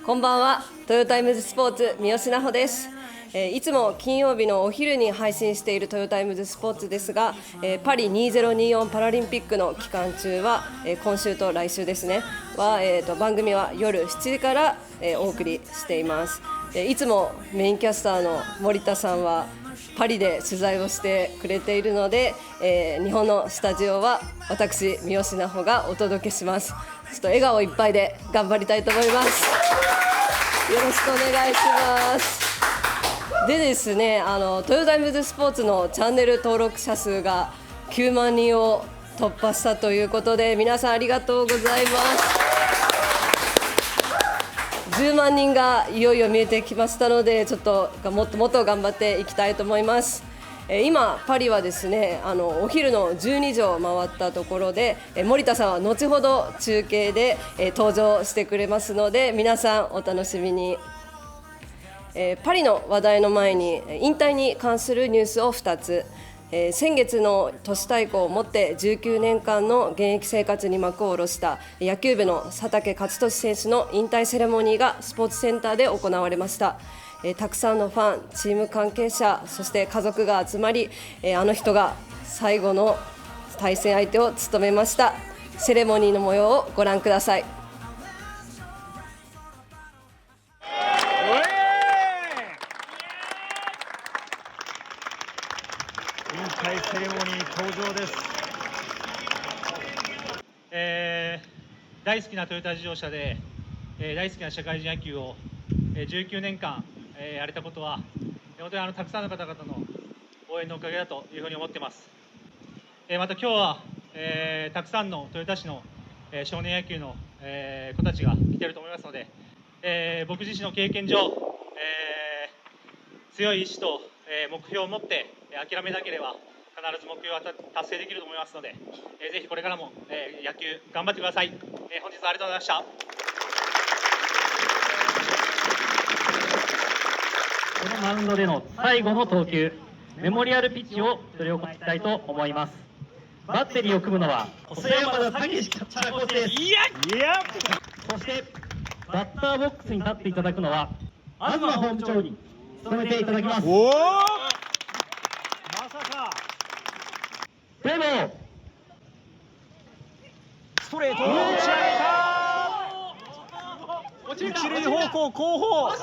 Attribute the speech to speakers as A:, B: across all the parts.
A: こんばんは。トヨタイムズスポーツ三好奈穂です。いつも金曜日のお昼に配信しているトヨタイムズスポーツですが、パリ2024パラリンピックの期間中は、今週と来週ですねは、番組は夜7時から、お送りしています。いつもメインキャスターの森田さんはパリで取材をしてくれているので、日本のスタジオは私三好奈穂がお届けします。ちょっと笑顔いっぱいで頑張りたいと思います。よろしくお願いします。でですね、トヨタイムズスポーツのチャンネル登録者数が9万人を突破したということで、皆さんありがとうございます。10万人がいよいよ見えてきましたので、ちょっともっともっと頑張っていきたいと思います。今パリはですね、お昼の12時を回ったところで、森田さんは後ほど中継で、登場してくれますので、皆さんお楽しみに。パリの話題の前に引退に関するニュースを2つ。先月の都市対抗をもって19年間の現役生活に幕を下ろした野球部の佐竹勝利選手の引退セレモニーがスポーツセンターで行われました。たくさんのファン、チーム関係者、そして家族が集まり、あの人が最後の対戦相手を務めました。セレモニーの模様をご覧ください。
B: 引退セレモニー登場です。大好きなトヨタ自動車で、大好きな社会人野球を、19年間、やれたことは本当にたくさんの方々の応援のおかげだというふうに思っています。また今日は、たくさんのトヨタ市の、少年野球の、子たちが来ていると思いますので、僕自身の経験上、強い意志と、目標を持って諦めなければ必ず目標は達成できると思いますので、ぜひこれからも、野球頑張ってください。本日はありがとうございました。
C: このマウンドでの最後の投球、メモリアルピッチを執り行いたいと思います。バッテリーを組むのは細山田武史キャッチャーコーチです。そしてバッターボックスに立っていただくのは東本部長に務めていただきます。
B: まさか
C: でも
B: ストレートを打ち上げた。一塁方向後方。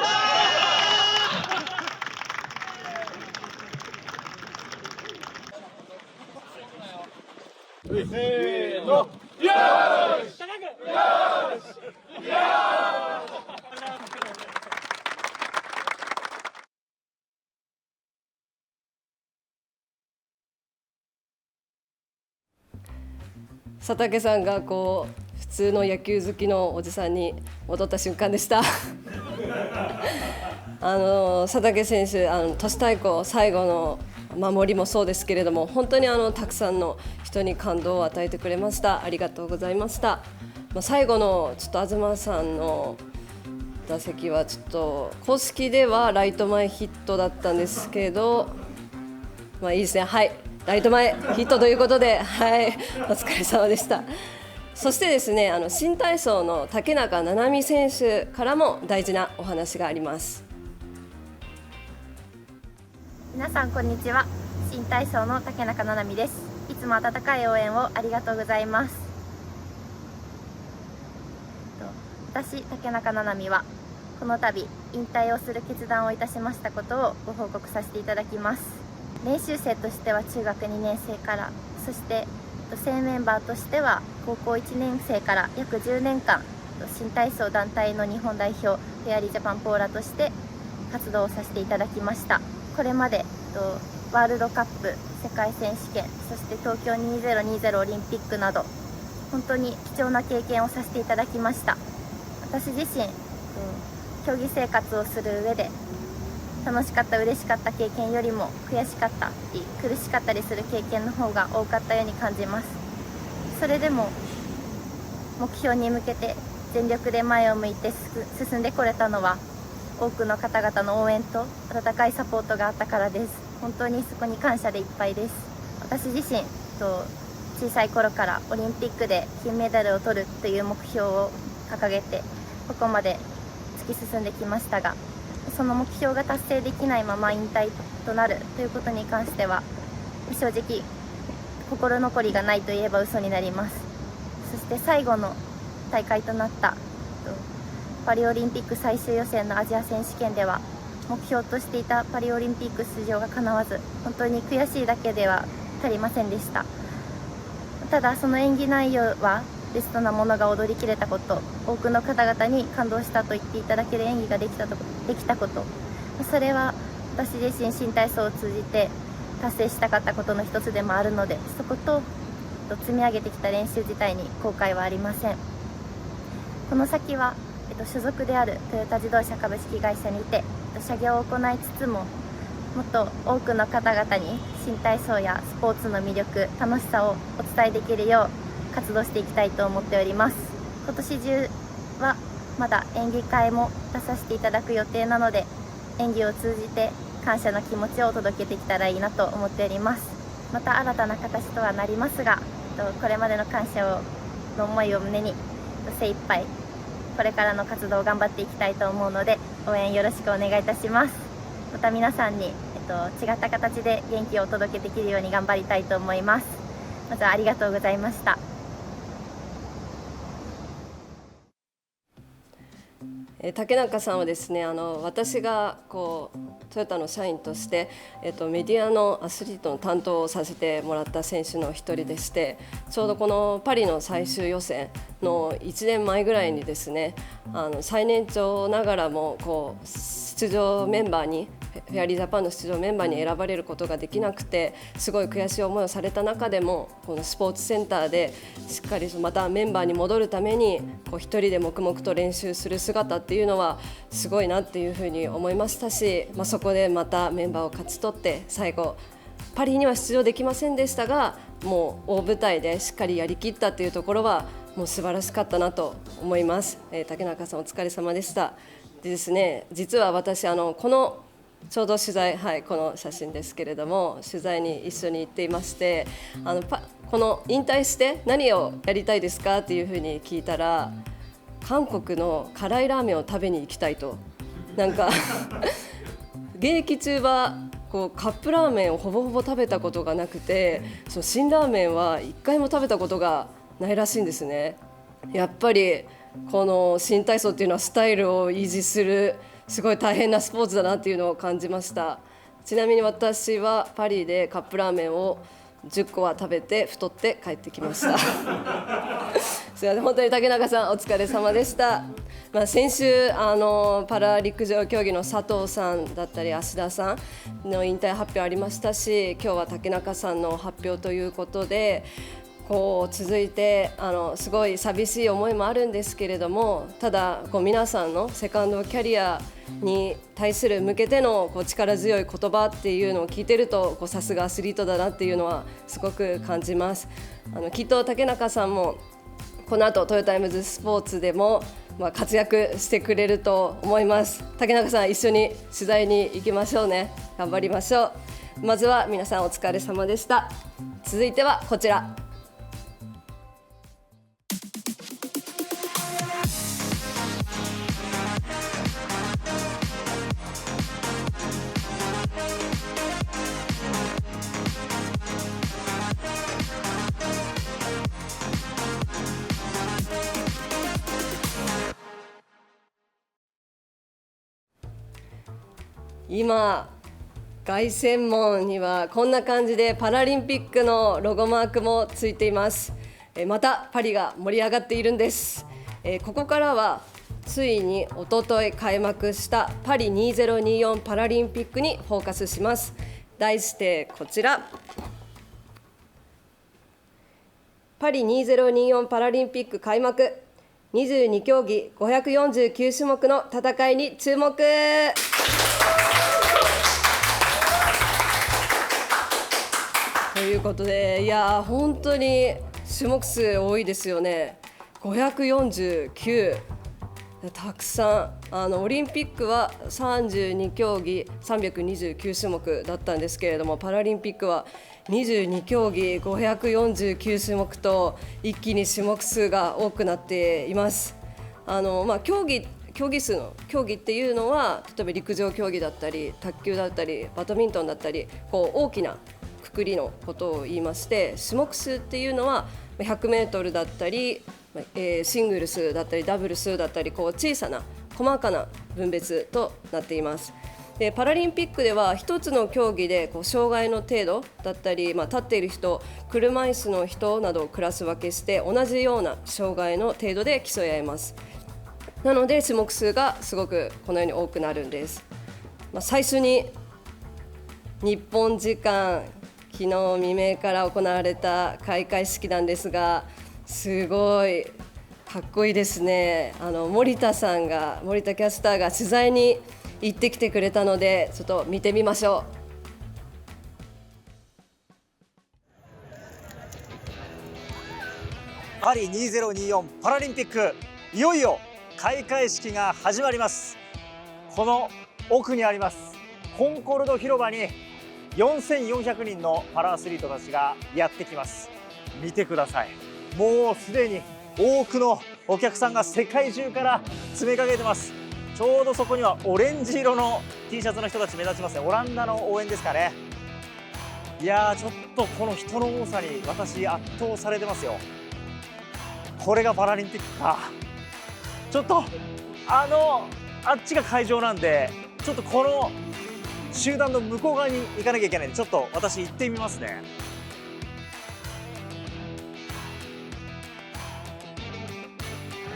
B: せーの。よーし。よーし。よーし。
A: 佐竹さんがこう普通の野球好きのおじさんに戻った瞬間でした佐竹選手、都市対抗最後の守りもそうですけれども、本当にたくさんの人に感動を与えてくれました。ありがとうございました。最後のちょっと東さんの打席はちょっと公式ではライト前ヒットだったんですけど、いいですね。はい、ライト前ヒットということで、はい、お疲れ様でした。そしてですね、新体操の竹中七海選手からも大事なお話があります。
D: 皆さんこんにちは。新体操の竹中七海です。いつも温かい応援をありがとうございます。私竹中七海はこの度引退をする決断をいたしましたことをご報告させていただきます。練習生としては中学2年生から、そして正メンバーとしては高校1年生から約10年間新体操団体の日本代表フェアリージャパンポーラとして活動をさせていただきました。これまでワールドカップ、世界選手権、そして東京2020オリンピックなど本当に貴重な経験をさせていただきました。私自身競技生活をする上で楽しかった、嬉しかった経験よりも悔しかったり苦しかったりする経験の方が多かったように感じます。それでも目標に向けて全力で前を向いて進んでこれたのは多くの方々の応援と温かいサポートがあったからです。本当にそこに感謝でいっぱいです。私自身小さい頃からオリンピックで金メダルを取るという目標を掲げてここまで突き進んできましたが、その目標が達成できないまま引退となるということに関しては正直心残りがないといえば嘘になります。そして最後の大会となったパリオリンピック最終予選のアジア選手権では目標としていたパリオリンピック出場が叶わず、本当に悔しいだけでは足りませんでした。ただその演技内容はベストなものが踊りきれたこと、多くの方々に感動したと言っていただける演技ができたこと、それは私自身新体操を通じて達成したかったことの一つでもあるので、そこと積み上げてきた練習自体に後悔はありません。この先は、所属であるトヨタ自動車株式会社にて車業を行いつつも、もっと多くの方々に新体操やスポーツの魅力、楽しさをお伝えできるよう活動していきたいと思っております。今年中はまだ演技会も出させていただく予定なので、演技を通じて感謝の気持ちを届けてきたらいいなと思っております。また新たな形とはなりますが、これまでの感謝の思いを胸に精一杯これからの活動を頑張っていきたいと思うので、応援よろしくお願いいたします。また皆さんに、違った形で元気をお届けできるように頑張りたいと思います。まずはありがとうございました。
A: 竹中さんはですね、私がトヨタの社員として、メディアのアスリートの担当をさせてもらった選手の一人でして、ちょうどこのパリの最終予選の1年前ぐらいにですね、最年長ながらも出場メンバーにフェアリージャパンの出場メンバーに選ばれることができなくて、すごい悔しい思いをされた中でも、このスポーツセンターでしっかりまたメンバーに戻るために一人で黙々と練習する姿っていうのはすごいなっていうふうに思いましたし、そこでまたメンバーを勝ち取って最後パリには出場できませんでしたが、もう大舞台でしっかりやりきったっていうところはもう素晴らしかったなと思います。竹中さんお疲れ様でした。でですね、実は私このちょうど取材、この写真ですけれども、取材に一緒に行っていまして、この引退して何をやりたいですかっていうふうに聞いたら、韓国の辛いラーメンを食べに行きたいと。なんか現役中はカップラーメンをほぼほぼ食べたことがなくて、その辛ラーメンは1回も食べたことがないらしいんですね。やっぱりこの新体操っていうのはスタイルを維持するすごい大変なスポーツだなっていうのを感じました。ちなみに私はパリでカップラーメンを10個は食べて太って帰ってきましたすいません、本当に竹中さんお疲れ様でした。先週パラ陸上競技の佐藤さんだったり芦田さんの引退発表ありましたし、今日は竹中さんの発表ということで、続いてすごい寂しい思いもあるんですけれども、ただ皆さんのセカンドキャリアに対する向けての力強い言葉っていうのを聞いてると、さすがアスリートだなっていうのはすごく感じます。きっと竹中さんもこの後トヨタイムズスポーツでも活躍してくれると思います。竹中さん、一緒に取材に行きましょうね。頑張りましょう。まずは皆さんお疲れ様でした。続いてはこちら。今凱旋門にはこんな感じでパラリンピックのロゴマークもついています。またパリが盛り上がっているんです。ここからはついに一昨日開幕したパリ2024パラリンピックにフォーカスします。題してこちら、パリ2024パラリンピック開幕、22競技549種目の戦いに注目。ということで、本当に種目数多いですよね。549、たくさん。オリンピックは32競技329種目だったんですけれども、パラリンピックは22競技549種目と一気に種目数が多くなっています。競技数の競技っていうのは例えば陸上競技だったり卓球だったりバドミントンだったり大きなくくりのことを言いまして、種目数っていうのは 100m だったりシングルスだったりダブルスだったり小さな細かな分別となっています。でパラリンピックでは一つの競技で障害の程度だったり、立っている人、車椅子の人などをクラス分けして同じような障害の程度で競い合います。なので種目数がすごくこのように多くなるんです。最初に日本時間昨日未明から行われた開会式なんですが、すごいかっこいいですね。森田キャスターが取材に行ってきてくれたのでちょっと見てみましょ
E: う。パリ2024パラリンピック、いよいよ開会式が始まります。この奥にありますコンコルド広場に4400人のパラアスリートたちがやってきます。見てください。もうすでに多くのお客さんが世界中から詰めかけてます。ちょうどそこにはオレンジ色の T シャツの人たち目立ちますね。オランダの応援ですかね。いやー、ちょっとこの人の多さに私圧倒されてますよ。これがパラリンピックか。ちょっとあっちが会場なんで、ちょっとこの集団の向こう側に行かなきゃいけないんで、ちょっと私行ってみますね。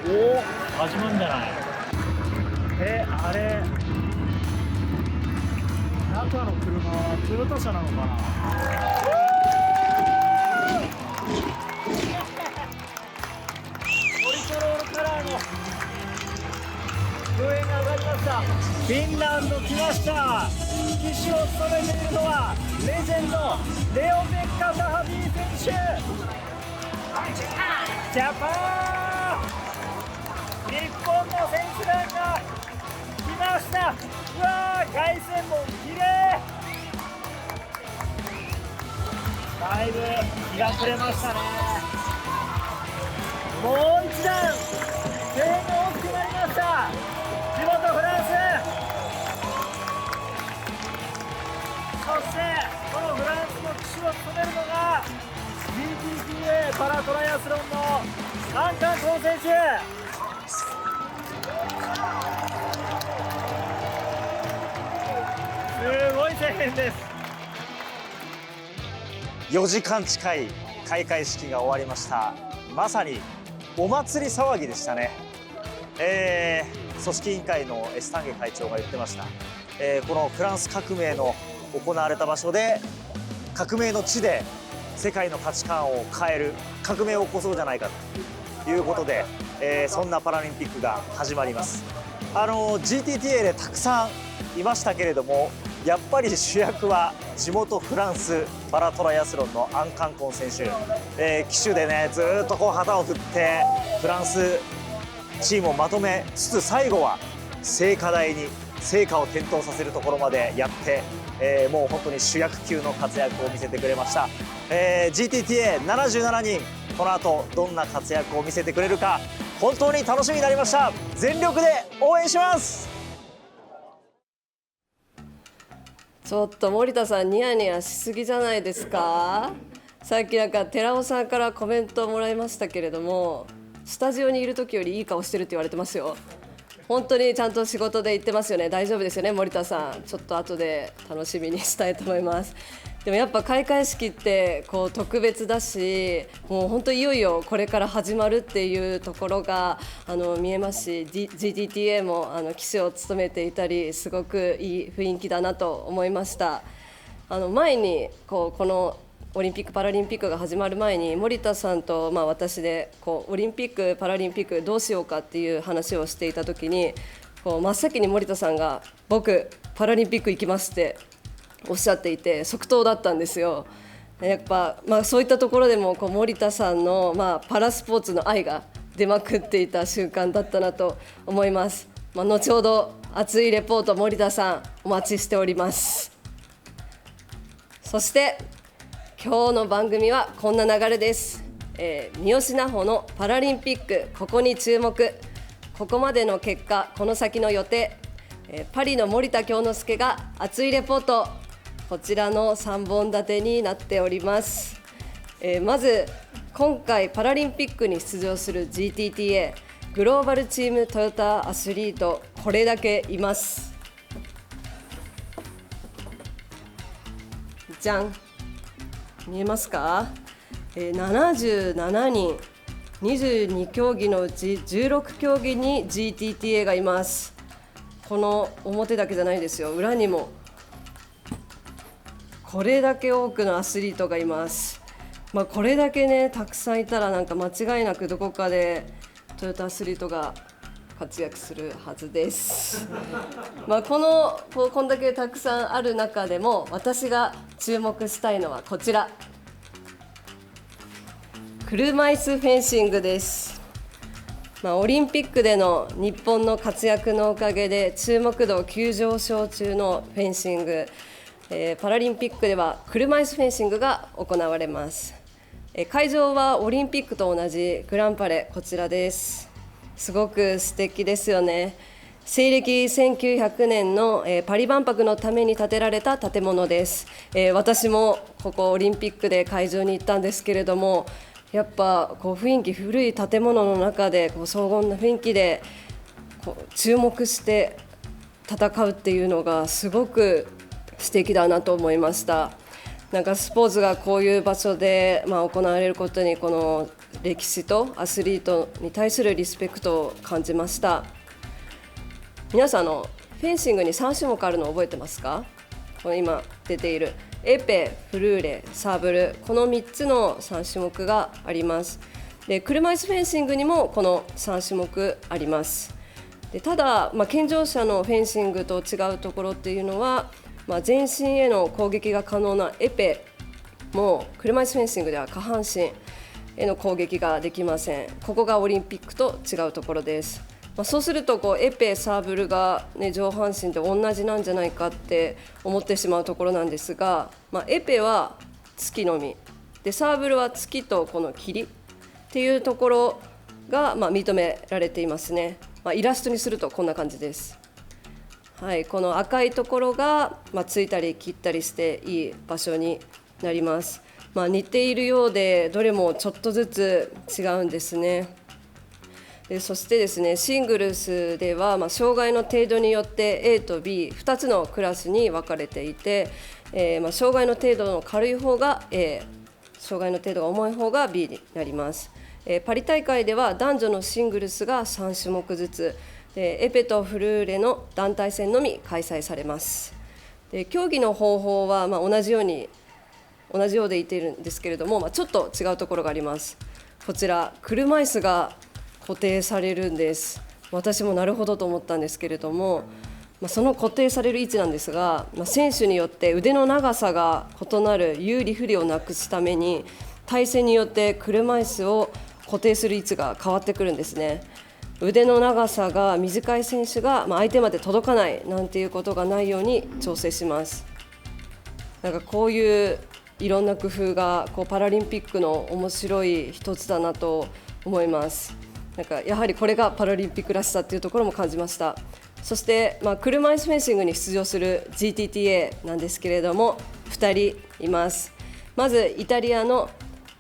E: おお、始まるんじゃない。あれ中の車はトヨタ車なのかな。トリコロールカラーの上に上がりました。フィンランド来ました。旗手を務めているのはレジェンドレオベッカ・ザハビー選手。ジャパン、日本の選手団が来ました。うわー、凱旋門きれい。だいぶ日が暮れましたね。もう一段声援が大きくなりました。地元フランス、そしてこのフランスの旗手を務めるのが GTTA パラトライアスロンのアンカンコン選手。すごい声援です。4時間近い開会式が終わりました。まさにお祭り騒ぎでしたね。組織委員会のエスタンゲ会長が言ってました。このフランス革命の行われた場所で、革命の地で世界の価値観を変える革命を起こそうじゃないかということで、そんなパラリンピックが始まります。GTTA でたくさんいましたけれども、やっぱり主役は地元フランスパラトライアスロンのアンカンコン選手、旗手でね、ずっと旗を振ってフランスチームをまとめつつ、最後は聖火台に聖火を点灯させるところまでやって、もう本当に主役級の活躍を見せてくれました。GTTA77 人、この後どんな活躍を見せてくれるか本当に楽しみになりました。全力で応援します。
A: ちょっと森田さんニヤニヤしすぎじゃないですか。さっき寺尾さんからコメントをもらいましたけれども、スタジオにいる時よりいい顔してるって言われてますよ。本当にちゃんと仕事で行ってますよね。大丈夫ですよね、森田さん。ちょっと後で楽しみにしたいと思います。でもやっぱ開会式って特別だし、もう本当いよいよこれから始まるっていうところが見えますし、GTTA も旗手を務めていたり、すごくいい雰囲気だなと思いました。前にこのオリンピック・パラリンピックが始まる前に森田さんと私でオリンピック・パラリンピックどうしようかっていう話をしていた時に、真っ先に森田さんが僕パラリンピック行きますっておっしゃっていて、即答だったんですよ。やっぱ、そういったところでも森田さんの、パラスポーツの愛が出まくっていた瞬間だったなと思います。後ほど熱いレポート森田さんお待ちしております。そして今日の番組はこんな流れです。三好南穂のパラリンピックここに注目。ここまでの結果、この先の予定、パリの森田京之介が熱いレポート、こちらの3本立てになっております。まず今回パラリンピックに出場する GTTA グローバルチームトヨタアスリート、これだけいます。じゃん、見えますか。77人、22競技のうち16競技に GTTA がいます。この表だけじゃないですよ、裏にもこれだけ多くのアスリートがいます。これだけね、たくさんいたらなんか間違いなくどこかでトヨタアスリートが活躍するはずです。こんだけたくさんある中でも私が注目したいのはこちら、車椅子フェンシングです。オリンピックでの日本の活躍のおかげで注目度急上昇中のフェンシング、パラリンピックでは車椅子フェンシングが行われます。会場はオリンピックと同じグランパレ、こちらです。すごく素敵ですよね。西暦1900年のパリ万博のために建てられた建物です。私もここオリンピックで会場に行ったんですけれども、やっぱ雰囲気、古い建物の中で荘厳な雰囲気で注目して戦うっていうのがすごく素敵だなと思いました。なんかスポーツがこういう場所で行われることに、この歴史とアスリートに対するリスペクトを感じました。皆さんフェンシングに3種目あるの覚えてますか。この今出ているエペ、フルーレ、サーブル、この3つの3種目があります。で車椅子フェンシングにもこの3種目あります。でただ、健常者のフェンシングと違うところっていうのは、全身への攻撃が可能なエペも車椅子フェンシングでは下半身への攻撃ができません。ここがオリンピックと違うところです。そうするとエペ、サーブルが、上半身で同じなんじゃないかって思ってしまうところなんですが、エペは突きのみで、サーブルは突きとこの切りっていうところが、認められていますね。イラストにするとこんな感じです。はい、この赤いところが、ついたり切ったりしていい場所になります。似ているようでどれもちょっとずつ違うんですね。そしてですね、シングルスでは、障害の程度によって A と B2 つのクラスに分かれていて、障害の程度の軽い方が A、障害の程度が重い方が B になります。パリ大会では男女のシングルスが3種目ずつ、エペとフルーレの団体戦のみ開催されます。競技の方法は同じようでいているんですけれども、ちょっと違うところがあります。こちら車椅子が固定されるんです。私もなるほどと思ったんですけれども、その固定される位置なんですが、選手によって腕の長さが異なる有利不利をなくすために、対戦によって車椅子を固定する位置が変わってくるんですね。腕の長さが短い選手が相手まで届かないなんていうことがないように調整します。なんかこういういろんな工夫がパラリンピックの面白い一つだなと思います。なんかやはりこれがパラリンピックらしさっていうところも感じました。そして、車椅子フェンシングに出場する GTTA なんですけれども、2人います。まずイタリアの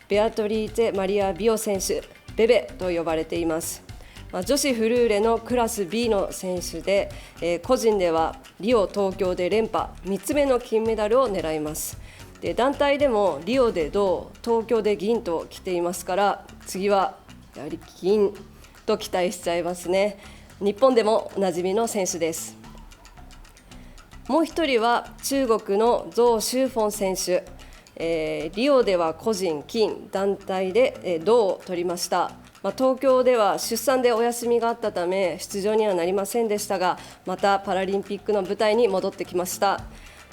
A: ベアトリーチェ・マリア・ビオ選手、ベベと呼ばれています。女子フルーレのクラス B の選手で、個人ではリオ、東京で連覇、3つ目の金メダルを狙います。で団体でもリオで銅、東京で銀と来ていますから、次はやはり銀と期待しちゃいますね。日本でもおなじみの選手です。もう一人は中国のゾウ・シューフォン選手、リオでは個人金、団体で銅を取りました。東京では出産でお休みがあったため出場にはなりませんでしたが、またパラリンピックの舞台に戻ってきました。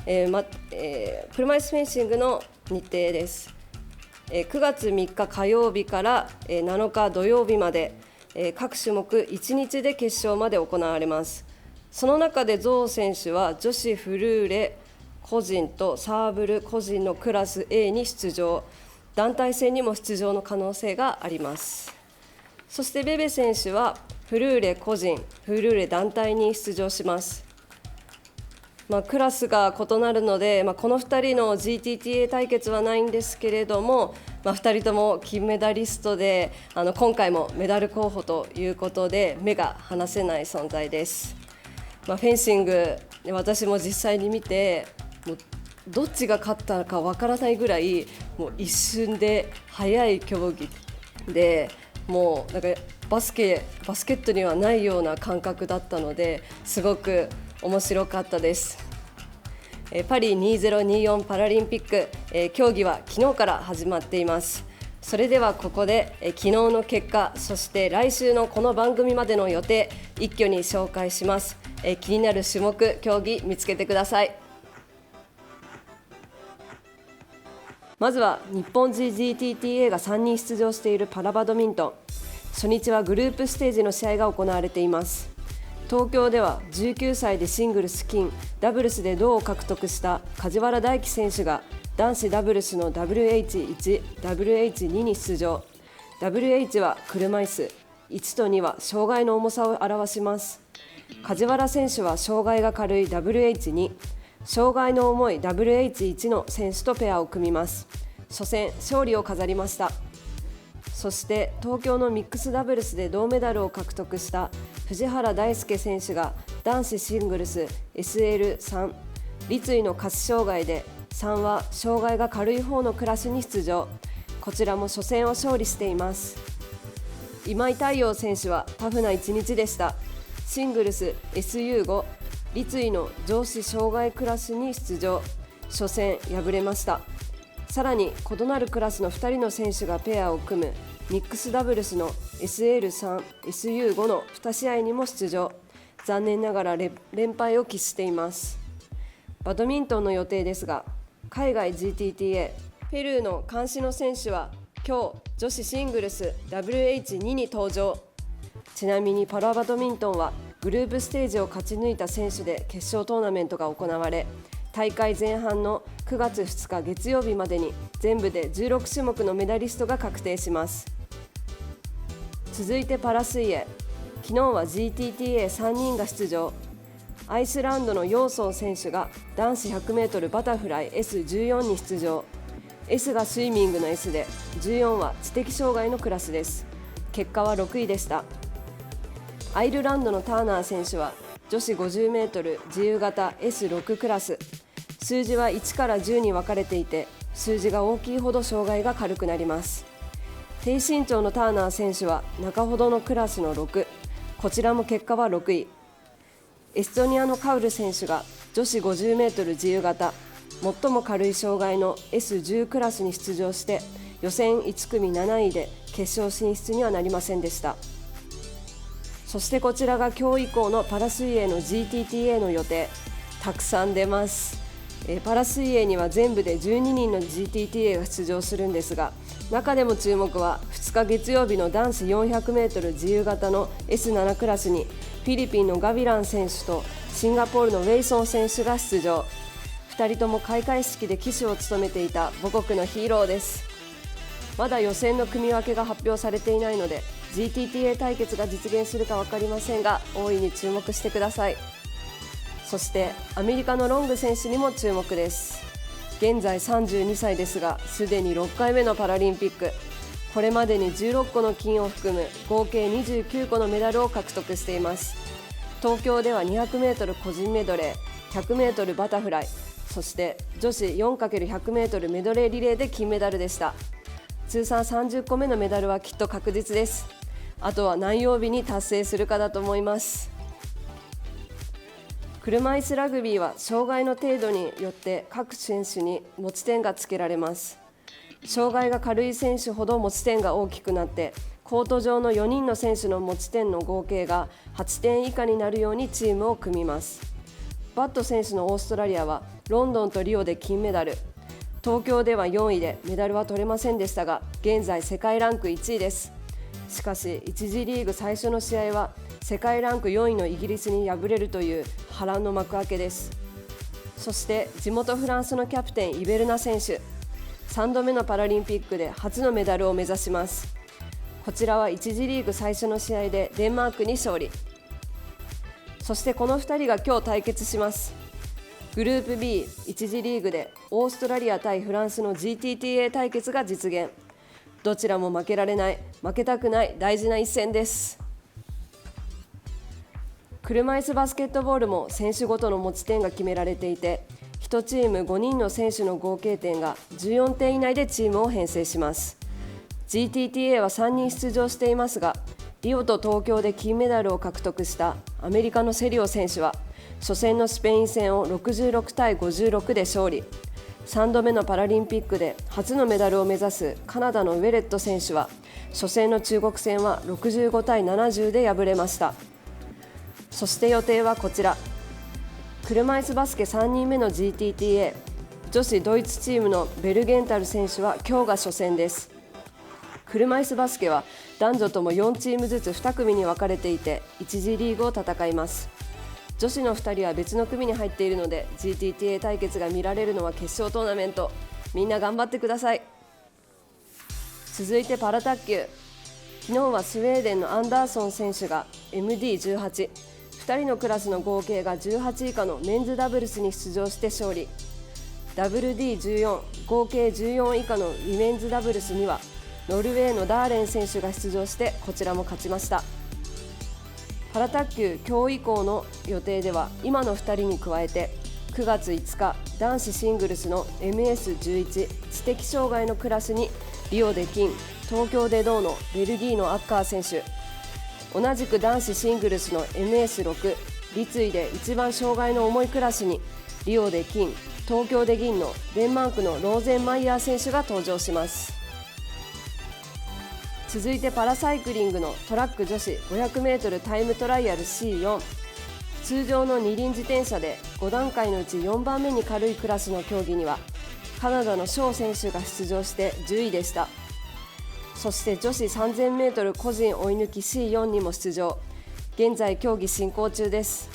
A: 車椅子フェンシングの日程です。9月3日火曜日から7日土曜日まで、各種目1日で決勝まで行われます。その中でゾウ選手は女子フルーレ個人とサーブル個人のクラス A に出場、団体戦にも出場の可能性があります。そしてベベ選手はフルーレ個人、フルーレ団体に出場します。クラスが異なるので、この2人の GTTA 対決はないんですけれども、2人とも金メダリストで、今回もメダル候補ということで目が離せない存在です。フェンシング、私も実際に見て、もうどっちが勝ったかわからないぐらい、もう一瞬で速い競技で、もうなんかバスケットにはないような感覚だったので、すごく面白かったです。パリ2024パラリンピック、競技は昨日から始まっています。それではここで、昨日の結果、そして来週のこの番組までの予定、一挙に紹介します。気になる種目、競技見つけてください。まずは日本 GTTA が3人出場しているパラバドミントン。初日はグループステージの試合が行われています。東京では19歳でシングルス金、ダブルスで銅を獲得した梶原大輝選手が男子ダブルスの WH1、WH2 に出場。WH は車椅子、1と2は障害の重さを表します。梶原選手は障害が軽い WH2、障害の重い WH1 の選手とペアを組みます。初戦勝利を飾りました。そして東京のミックスダブルスで銅メダルを獲得した藤原大輔選手が男子シングルス SL3、立位の下肢障害で3は障害が軽い方のクラスに出場。こちらも初戦を勝利しています。今井太陽選手はタフな一日でした。シングルス SU5、立位の上肢障害クラスに出場。初戦敗れました。さらに異なるクラスの2人の選手がペアを組むミックスダブルスの SL3、SU5 の2試合にも出場。残念ながら連敗を喫しています。バドミントンの予定ですが、海外 GTTA、ペルーの監視の選手は今日女子シングルス WH2 に登場。ちなみにパラバドミントンはグループステージを勝ち抜いた選手で決勝トーナメントが行われ、大会前半の9月2日月曜日までに全部で16種目のメダリストが確定します。続いてパラ水泳。昨日は GTTA3 人が出場。アイスランドのヨーソン選手が男子 100m バタフライ S14 に出場。 S がスイミングの S で、14は知的障害のクラスです。結果は6位でした。アイルランドのターナー選手は女子 50m 自由形 S6 クラス、数字は1から10に分かれていて、数字が大きいほど障害が軽くなります。低身長のターナー選手は中ほどのクラスの6、こちらも結果は6位。エストニアのカウル選手が女子 50m 自由形、最も軽い障害の S10 クラスに出場して予選1組7位で決勝進出にはなりませんでした。そしてこちらが今日以降のパラ水泳の GTTA の予定、たくさん出ます。パラ水泳には全部で12人の GTTA が出場するんですが、中でも注目は2日月曜日の男子 400m 自由形の S7 クラスにフィリピンのガビラン選手とシンガポールのウェイソン選手が出場。2人とも開会式で旗手を務めていた母国のヒーローです。まだ予選の組み分けが発表されていないので GTTA 対決が実現するか分かりませんが、大いに注目してください。そしてアメリカのロング選手にも注目です。現在32歳ですが、すでに6回目のパラリンピック、これまでに16個の金を含む合計29個のメダルを獲得しています。東京では 200m 個人メドレー、100m バタフライ、そして女子 4×100m メドレーリレーで金メダルでした。通算30個目のメダルはきっと確実です。あとは何曜日に達成するかだと思います。車椅子ラグビーは障害の程度によって各選手に持ち点がつけられます。障害が軽い選手ほど持ち点が大きくなって、コート上の4人の選手の持ち点の合計が8点以下になるようにチームを組みます。バット選手のオーストラリアはロンドンとリオで金メダル、東京では4位でメダルは取れませんでしたが、現在世界ランク1位です。しかし1次リーグ最初の試合は世界ランク4位のイギリスに敗れるという波乱の幕開けです。そして地元フランスのキャプテンイベルナ選手、3度目のパラリンピックで初のメダルを目指します。こちらは1次リーグ最初の試合でデンマークに勝利。そしてこの2人が今日対決します。グループ B1 次リーグでオーストラリア対フランスの GTTA 対決が実現。どちらも負けられない、負けたくない大事な一戦です。車椅子バスケットボールも選手ごとの持ち点が決められていて、1チーム5人の選手の合計点が14点以内でチームを編成します。GTTA は3人出場していますが、リオと東京で金メダルを獲得したアメリカのセリオ選手は初戦のスペイン戦を66対56で勝利。3度目のパラリンピックで初のメダルを目指すカナダのウェレット選手は初戦の中国戦は65対70で敗れました。そして予定はこちら。車椅子バスケ3人目の GTTA 女子ドイツチームのベルゲンタル選手は今日が初戦です。車椅子バスケは男女とも4チームずつ2組に分かれていて1次リーグを戦います。女子の2人は別の組に入っているので GTTA 対決が見られるのは決勝トーナメント。みんな頑張ってください。続いてパラ卓球。昨日はスウェーデンのアンダーソン選手が MD18、2人のクラスの合計が18以下のメンズダブルスに出場して勝利。WD14、合計14以下のウィメンズダブルスにはノルウェーのダーレン選手が出場してこちらも勝ちました。パラ卓球今日以降の予定では今の2人に加えて9月5日男子シングルスの MS11 知的障害のクラスにリオで金、東京で銅のベルギーのアッカー選手、同じく男子シングルスの MS6 立位で一番障害の重いクラスにリオで金、東京で銀のデンマークのローゼンマイヤー選手が登場します。続いてパラサイクリングのトラック女子 500m タイムトライアル C4。 通常の二輪自転車で5段階のうち4番目に軽いクラスの競技にはカナダのショー選手が出場して10位でした。そして女子 3000m 個人追い抜き C4 にも出場。現在競技進行中です。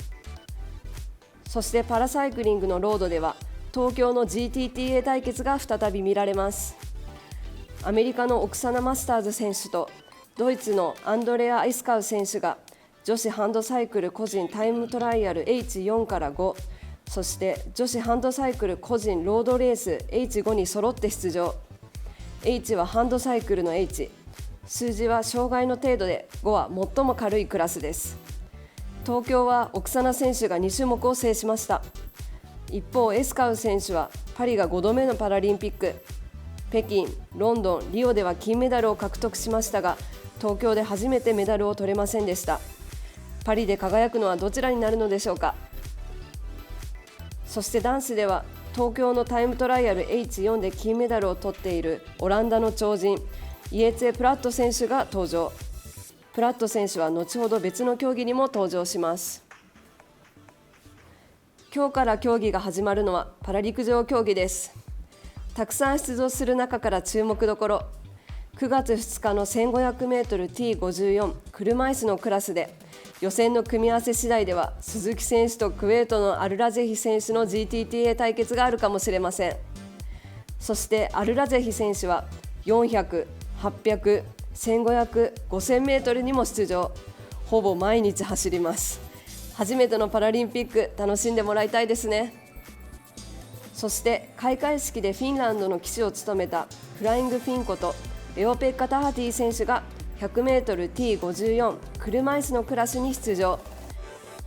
A: そしてパラサイクリングのロードでは東京の GTTA 対決が再び見られます。アメリカのオクサナ・マスターズ選手とドイツのアンドレア・アイスカウ選手が女子ハンドサイクル個人タイムトライアル H4 から5、そして女子ハンドサイクル個人ロードレース H5 に揃って出場。 H はハンドサイクルの H、 数字は障害の程度で5は最も軽いクラスです。東京はオクサナ選手が2種目を制しました。一方エスカウ選手はパリが5度目のパラリンピック、北京、ロンドン、リオでは金メダルを獲得しましたが東京で初めてメダルを取れませんでした。パリで輝くのはどちらになるのでしょうか。そして男子では東京のタイムトライアル H4 で金メダルを取っているオランダの超人イエツェ・プラット選手が登場。プラット選手は後ほど別の競技にも登場します。今日から競技が始まるのはパラ陸上競技です。たくさん出場する中から注目どころ、9月2日の 1500mT54 車椅子のクラスで予選の組み合わせ次第では鈴木選手とクウェートのアルラゼヒ選手の GTTA 対決があるかもしれません。そしてアルラゼヒ選手は400、800、1500、5000m にも出場。ほぼ毎日走ります。初めてのパラリンピック楽しんでもらいたいですね。そして開会式でフィンランドの旗手を務めたフライングフィンことレオペッカ・タハティ選手が 100mT54 車椅子のクラスに出場。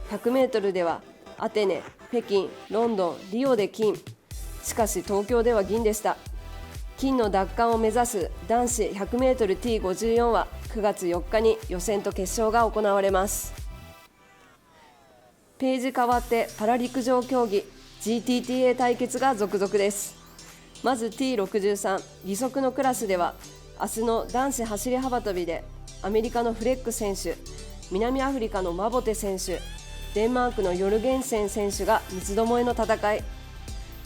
A: 100m ではアテネ、北京、ロンドン、リオで金、しかし東京では銀でした。金の奪還を目指す男子 100mT54 は9月4日に予選と決勝が行われます。ページ変わってパラ陸上競技GTTA 対決が続々です。まず T63 義足のクラスでは明日の男子走り幅跳びでアメリカのフレック選手、南アフリカのマボテ選手、デンマークのヨルゲンセン選手が三つどもえの戦い。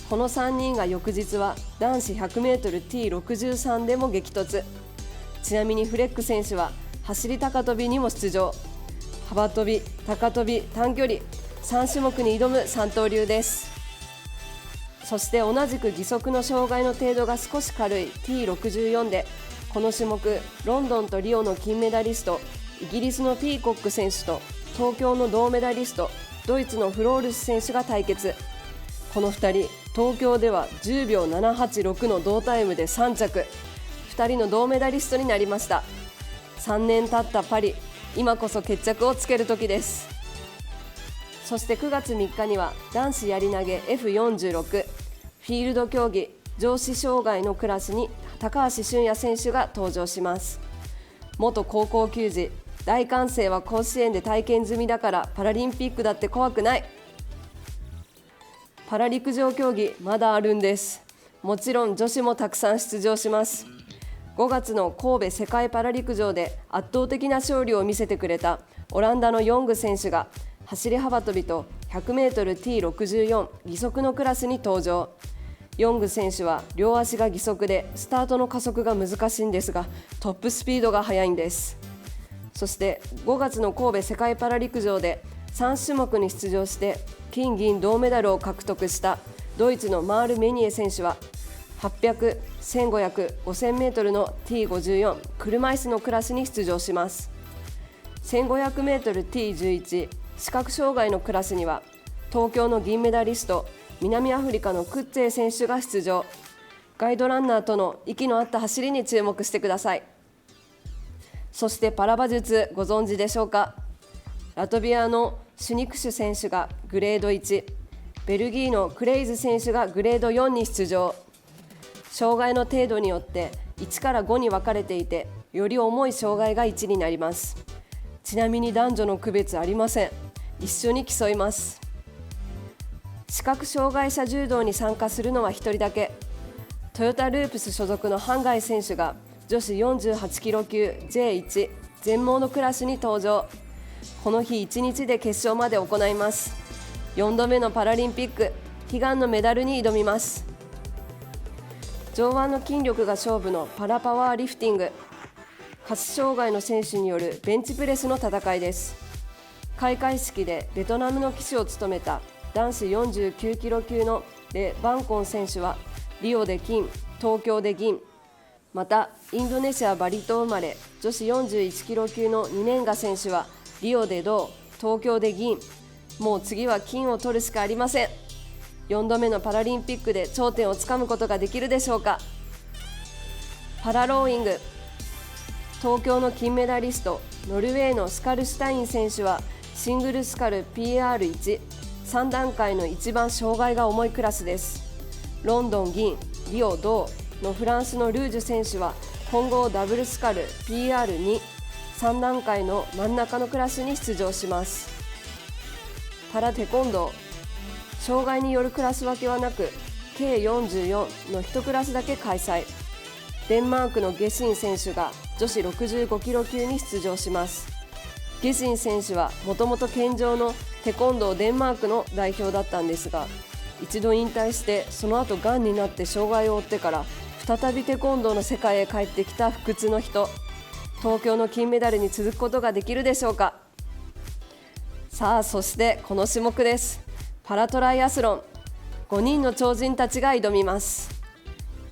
A: この3人が翌日は男子 100mT63 でも激突。ちなみにフレック選手は走り高跳びにも出場。幅跳び、高跳び、短距離3種目に挑む三刀流です。そして同じく義足の障害の程度が少し軽い T64 でこの種目、ロンドンとリオの金メダリスト、イギリスのピーコック選手と東京の銅メダリスト、ドイツのフロールス選手が対決。この2人、東京では10秒786の同タイムで3着。2人の銅メダリストになりました。3年経ったパリ、今こそ決着をつける時です。そして9月3日には男子やり投げ F46 フィールド競技上肢障害のクラスに高橋俊也選手が登場します。元高校球児、大歓声は甲子園で体験済みだからパラリンピックだって怖くない。パラ陸上競技まだあるんです。もちろん女子もたくさん出場します。5月の神戸世界パラ陸上で圧倒的な勝利を見せてくれたオランダのヨング選手が走り幅跳びと 100mT64 義足のクラスに登場。ヨング選手は両足が義足でスタートの加速が難しいんですが、トップスピードが速いんです。そして5月の神戸世界パラ陸上で3種目に出場して金銀銅メダルを獲得したドイツのマール・メニエ選手は800、1500、5000m の T54 車椅子のクラスに出場します。 1500mT11 視覚障害のクラスには東京の銀メダリスト、南アフリカのクッツェー選手が出場。ガイドランナーとの息の合った走りに注目してください。そしてパラ馬術、ご存知でしょうか。ラトビアのシュニクシュ選手がグレード1、ベルギーのクレイズ選手がグレード4に出場。障害の程度によって1から5に分かれていて、より重い障害が1になります。ちなみに男女の区別ありません。一緒に競います。視覚障害者柔道に参加するのは1人だけ。トヨタループス所属のハンガイ選手が女子48キロ級 J1 全盲のクラスに登場。この日1日で決勝まで行います。4度目のパラリンピック、悲願のメダルに挑みます。上腕の筋力が勝負のパラパワーリフティング、下肢障害の選手によるベンチプレスの戦いです。開会式でベトナムの旗手を務めた男子49キロ級のレ・バンコン選手はリオで金、東京で銀。またインドネシア・バリ島生まれ女子41キロ級のニネンガ選手はリオで銅、東京で銀。もう次は金を取るしかありません。4度目のパラリンピックで頂点をつかむことができるでしょうか。パラローイング、東京の金メダリストノルウェーのスカルシュタイン選手はシングルスカル PR1、3段階の一番障害が重いクラスです。ロンドン銀、リオ銅のフランスのルージュ選手は混合ダブルスカル PR2、3段階の真ん中のクラスに出場します。パラテコンドー、障害によるクラス分けはなく計44の1クラスだけ開催。デンマークのゲシン選手が女子65キロ級に出場します。ゲシン選手はもともと健常のテコンドーデンマークの代表だったんですが、一度引退してその後がんになって障害を負ってから再びテコンドーの世界へ帰ってきた不屈の人。東京の金メダルに続くことができるでしょうか。さあ、そしてこの種目です。パラトライアスロン、5人の超人たちが挑みます。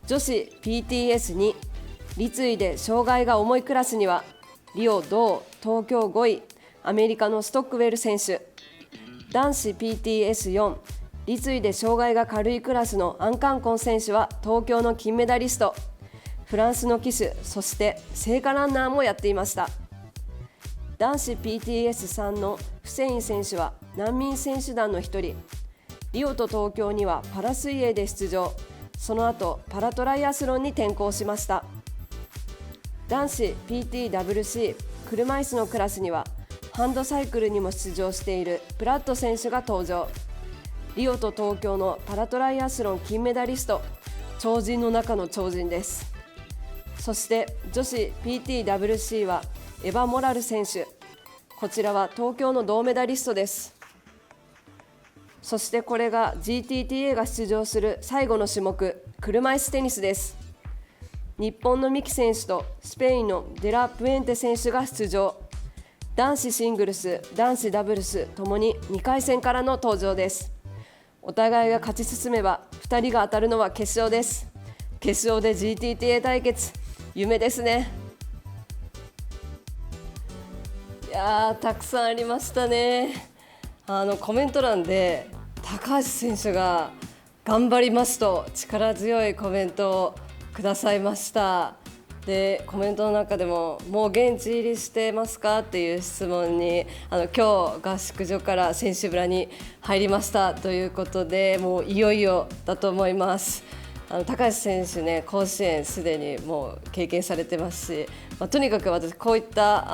A: 女子 PTS2 立位で障害が重いクラスにはリオ銅、東京5位アメリカのストックウェル選手。男子 PTS4 立位で障害が軽いクラスのアンカンコン選手は東京の金メダリスト。フランスの騎手、そして聖火ランナーもやっていました。男子 PTS3 のフセイン選手は難民選手団の一人。リオと東京にはパラ水泳で出場。その後パラトライアスロンに転向しました。男子 PTWC 車椅子のクラスにはハンドサイクルにも出場しているプラット選手が登場。リオと東京のパラトライアスロン金メダリスト、超人の中の超人です。そして女子 PTWC はエヴァ・モラル選手。こちらは東京の銅メダリストです。そしてこれが GTTA が出場する最後の種目、車椅子テニスです。日本の三木選手とスペインのデラ・プエンテ選手が出場。男子シングルス、男子ダブルスともに2回戦からの登場です。お互いが勝ち進めば2人が当たるのは決勝です。決勝で GTTA 対決、夢ですね。いやー、たくさんありましたね。コメント欄で高橋選手が頑張りますと力強いコメントをくださいました。でコメントの中でももう現地入りしてますかっていう質問に今日合宿所から選手村に入りましたということで、もういよいよだと思います。高橋選手ね、甲子園すでにもう経験されてますし、とにかく私こういった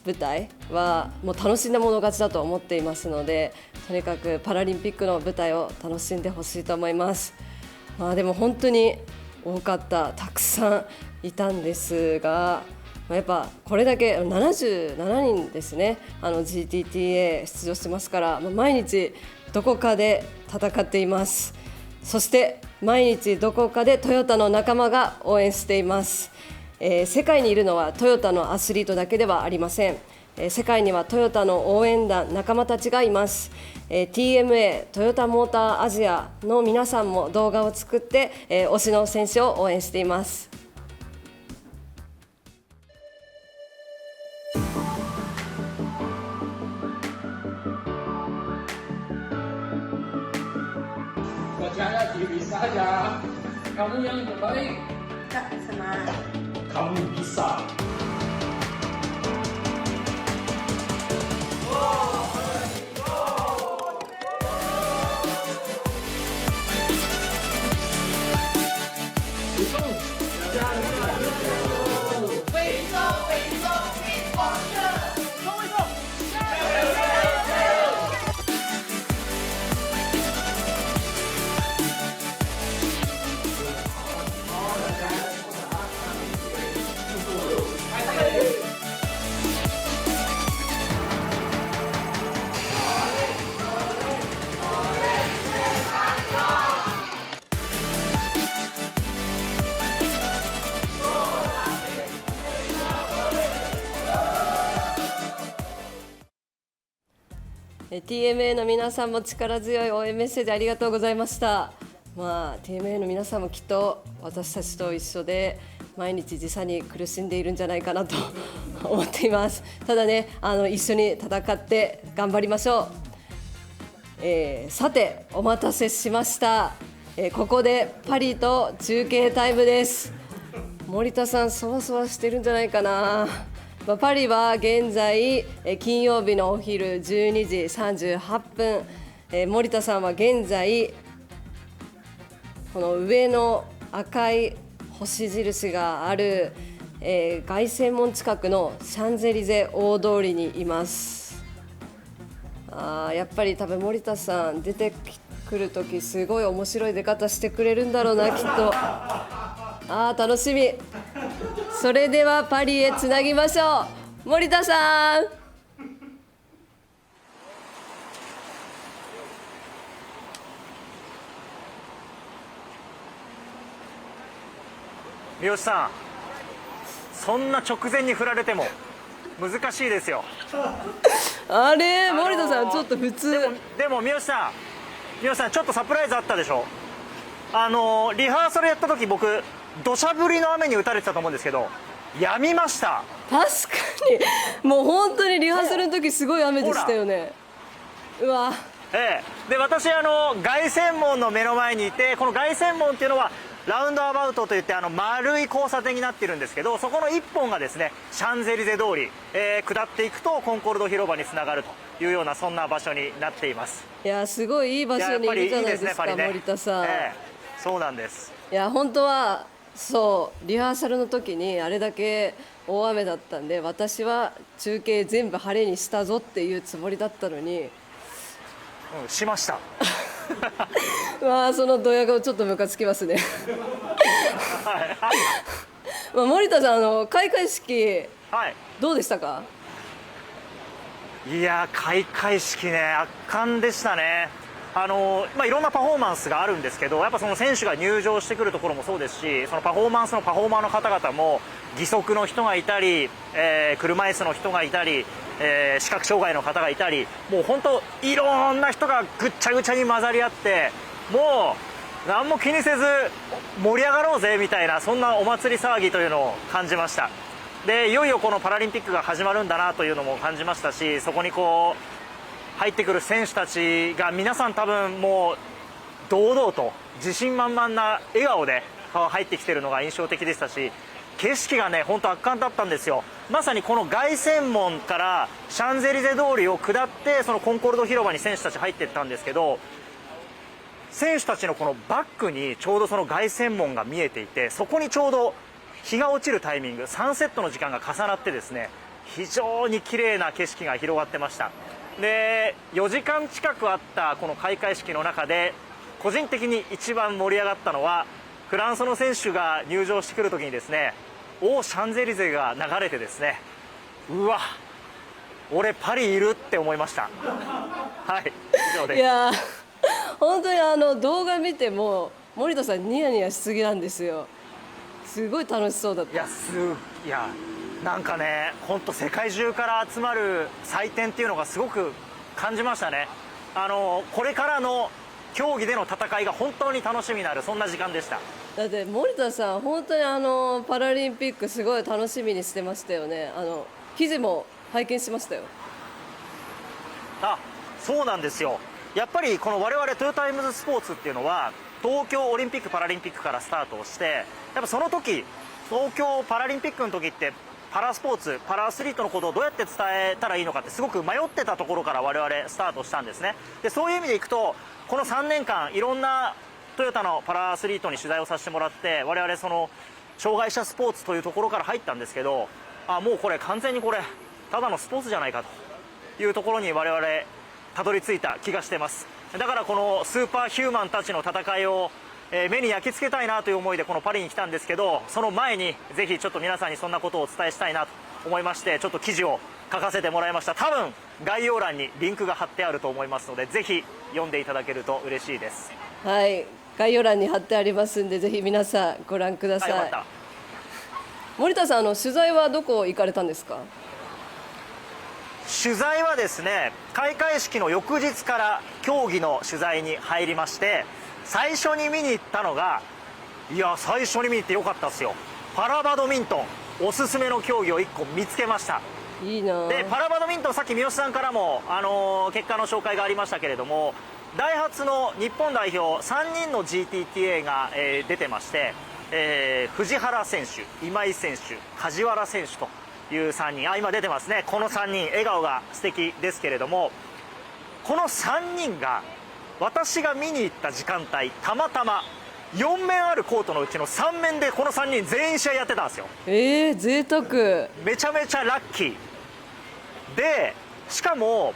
A: 舞台はもう楽しんだもの勝ちだと思っていますので、とにかくパラリンピックの舞台を楽しんでほしいと思います。でも本当に多かった、たくさんいたんですが、やっぱこれだけ77人ですね、GTTA 出場してますから、毎日どこかで戦っています。そして毎日どこかでトヨタの仲間が応援しています。世界にいるのはトヨタのアスリートだけではありません。世界にはトヨタの応援団仲間たちがいます。TMA トヨタモーターアジアの皆さんも動画を作って、推しの選手を応援しています。
F: Percaya diri saja, kamu yang terbaik.
G: Kak, semangat.
F: Kamu bisa.
A: TMA の皆さんも力強い応援メッセージありがとうございました。TMA の皆さんもきっと私たちと一緒で毎日時差に苦しんでいるんじゃないかなと思っています。ただね、一緒に戦って頑張りましょう。さてお待たせしました。ここでパリと中継タイムです。森田さんそわそわしてるんじゃないかな。パリは現在金曜日のお昼12時38分、森田さんは現在この上の赤い星印がある、凱旋門近くのシャンゼリゼ大通りにいます。やっぱり多分森田さん出てくるときすごい面白い出方してくれるんだろうな、きっと。楽しみ。それではパリへつなぎましょう。森田さん。
E: 三好さん、そんな直前に振られても難しいですよ。
A: あれ、森田さんちょっと普通。
E: でも三好さんちょっとサプライズあったでしょ。リハーサルやった時僕土砂降りの雨に打たれてたと思うんですけど、やみました。
A: 確かにもう本当にリハーサルの時すごい雨でしたよね。うわ。
E: で私凱旋門の目の前にいて、この凱旋門っていうのはラウンドアバウトといって丸い交差点になってるんですけど、そこの一本がですねシャンゼリゼ通り、下っていくとコンコルド広場につながるというようなそんな場所になっています。
A: いや、すごいいい場所にいるじゃないですか、森田さん。
E: そうなんです。
A: いや、本当はそうリハーサルの時にあれだけ大雨だったんで、私は中継全部晴れにしたぞっていうつもりだったのに、
E: しました。
A: そのドヤ顔ちょっとムカつきますね。森田さん、開会式、どうでしたか？
E: いや、開会式ね、圧巻でしたね。いろんなパフォーマンスがあるんですけど、やっぱその選手が入場してくるところもそうですし、そのパフォーマーの方々も義足の人がいたり、車椅子の人がいたり、視覚障害の方がいたり、もう本当いろんな人がぐっちゃぐちゃに混ざり合って、も何も気にせず盛り上がろうぜみたいな、そんなお祭り騒ぎというのを感じました。でいよいよこのパラリンピックが始まるんだなというのも感じましたし、そこにこう入ってくる選手たちが皆さん多分もう堂々と自信満々な笑顔で入ってきているのが印象的でしたし、景色がね本当圧巻だったんですよ。まさにこの凱旋門からシャンゼリゼ通りを下ってそのコンコルド広場に選手たち入っていったんですけど、選手たちのこのバックにちょうどその凱旋門が見えていて、そこにちょうど日が落ちるタイミング、サンセットの時間が重なってですね、非常に綺麗な景色が広がってました。で4時間近くあったこの開会式の中で個人的に一番盛り上がったのは、フランスの選手が入場してくるときにですね、オーシャンゼリゼが流れてですね、うわ俺パリいるって思いました。はい、以上です。
A: いや本当に動画見ても森田さんニヤニヤしすぎなんですよ。すごい楽しそうだった。
E: いやなんかね、本当世界中から集まる祭典っていうのがすごく感じましたね。これからの競技での戦いが本当に楽しみになる、そんな時間でした。
A: だって森田さん本当にパラリンピックすごい楽しみにしてましたよね。記事も拝見しましたよ。
E: そうなんですよ。やっぱりこの我々トヨタイムズスポーツっていうのは東京オリンピック・パラリンピックからスタートをして、やっぱその時東京パラリンピックの時ってパラスポーツ、パラアスリートのことをどうやって伝えたらいいのかってすごく迷ってたところから我々スタートしたんですね。でそういう意味でいくとこの3年間いろんなトヨタのパラアスリートに取材をさせてもらって、我々その障害者スポーツというところから入ったんですけど、もうこれ完全にこれただのスポーツじゃないかというところに我々たどり着いた気がしてます。だからこのスーパーヒューマンたちの戦いを目に焼き付けたいなという思いでこのパリに来たんですけど、その前にぜひちょっと皆さんにそんなことをお伝えしたいなと思いまして、ちょっと記事を書かせてもらいました。多分概要欄にリンクが貼ってあると思いますので、ぜひ読んでいただけると嬉しいです。
A: はい、概要欄に貼ってありますんで、ぜひ皆さんご覧ください。
E: よかった。
A: 森田さん、取材はどこ行かれたんですか？
E: 取材はですね、開会式の翌日から競技の取材に入りまして、最初に見に行ったのが、最初に見に行ってよかったですよ。パラバドミントン、おすすめの競技を1個見つけました。
A: いいな。
E: でパラバドミントン、さっき三好さんからも、結果の紹介がありましたけれども、ダイハツの日本代表3人の GTTA が、出てまして、藤原選手、今井選手、梶原選手という3人、今出てますね。この3人笑顔が素敵ですけれども、この3人が私が見に行った時間帯、たまたま4面あるコートのうちの3面でこの3人全員試合やってたんですよ。
A: 贅沢。
E: めちゃめちゃラッキーで、しかも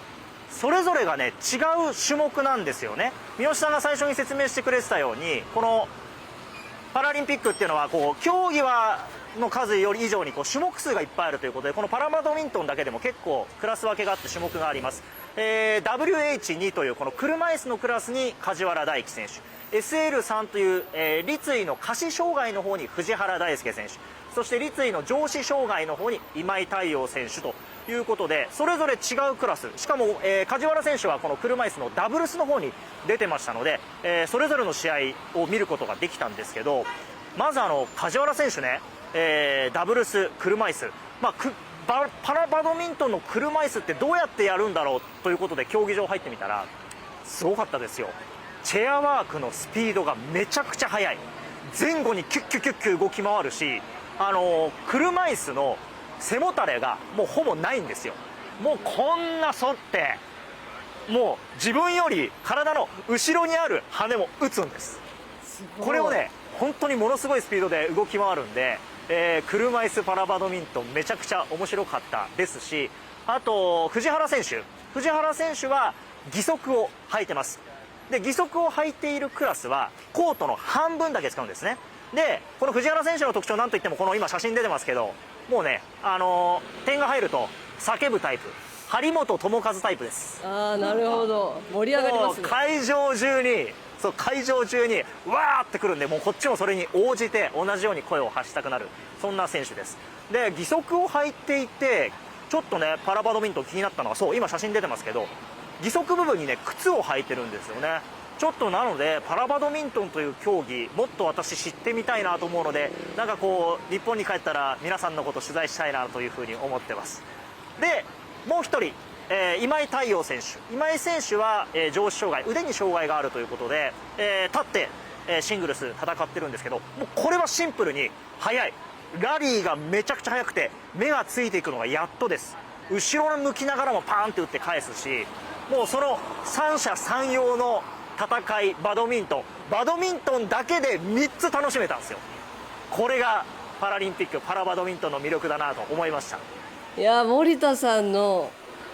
E: それぞれがね違う種目なんですよね。三好さんが最初に説明してくれてたように、このパラリンピックっていうのはこう競技の数より以上に種目数がいっぱいあるということで、このパラバドミントンだけでも結構クラス分けがあって種目があります。WH2 というこの車椅子のクラスに梶原大輝選手、 SL3 という、立位の下肢障害の方に藤原大輔選手、そして立位の上肢障害の方に今井太陽選手ということで、それぞれ違うクラス、しかも、梶原選手はこの車椅子のダブルスの方に出てましたので、それぞれの試合を見ることができたんですけど、まず梶原選手ね、ダブルス車椅子、パラバドミントンの車椅子ってどうやってやるんだろうということで競技場入ってみたらすごかったですよ。チェアワークのスピードがめちゃくちゃ速い、前後にキュッキュッキュッキュ動き回るし、車椅子の背もたれがもうほぼないんですよ。もうこんな反って、もう自分より体の後ろにある羽も打つんです。これをね本当にものすごいスピードで動き回るんで、車椅子パラバドミントンめちゃくちゃ面白かったですし、あと藤原選手は義足を履いてます。で義足を履いているクラスはコートの半分だけ使うんですね。でこの藤原選手の特徴、なんといってもこの今写真出てますけど、もうね点が入ると叫ぶタイプ、張本智和タイプです。
A: なるほど、盛り上がりますね。
E: 会場中にわーってくるんで、もうこっちもそれに応じて同じように声を発したくなる、そんな選手です。で義足を履いていて、ちょっとねパラバドミントン気になったのは、今写真出てますけど、義足部分にね靴を履いてるんですよね。ちょっとなのでパラバドミントンという競技もっと私知ってみたいなと思うので、なんかこう日本に帰ったら皆さんのこと取材したいなというふうに思ってます。でもう一人、今井太陽選手。今井選手は、上肢障害、腕に障害があるということで、立って、シングルス戦ってるんですけど、もうこれはシンプルに速い。ラリーがめちゃくちゃ速くて目がついていくのがやっとです。後ろ向きながらもパーンって打って返すし、もうその三者三様の戦い、バドミントンだけで3つ楽しめたんですよ。これがパラリンピックパラバドミントンの魅力だなと思いました。
A: いや森田さんの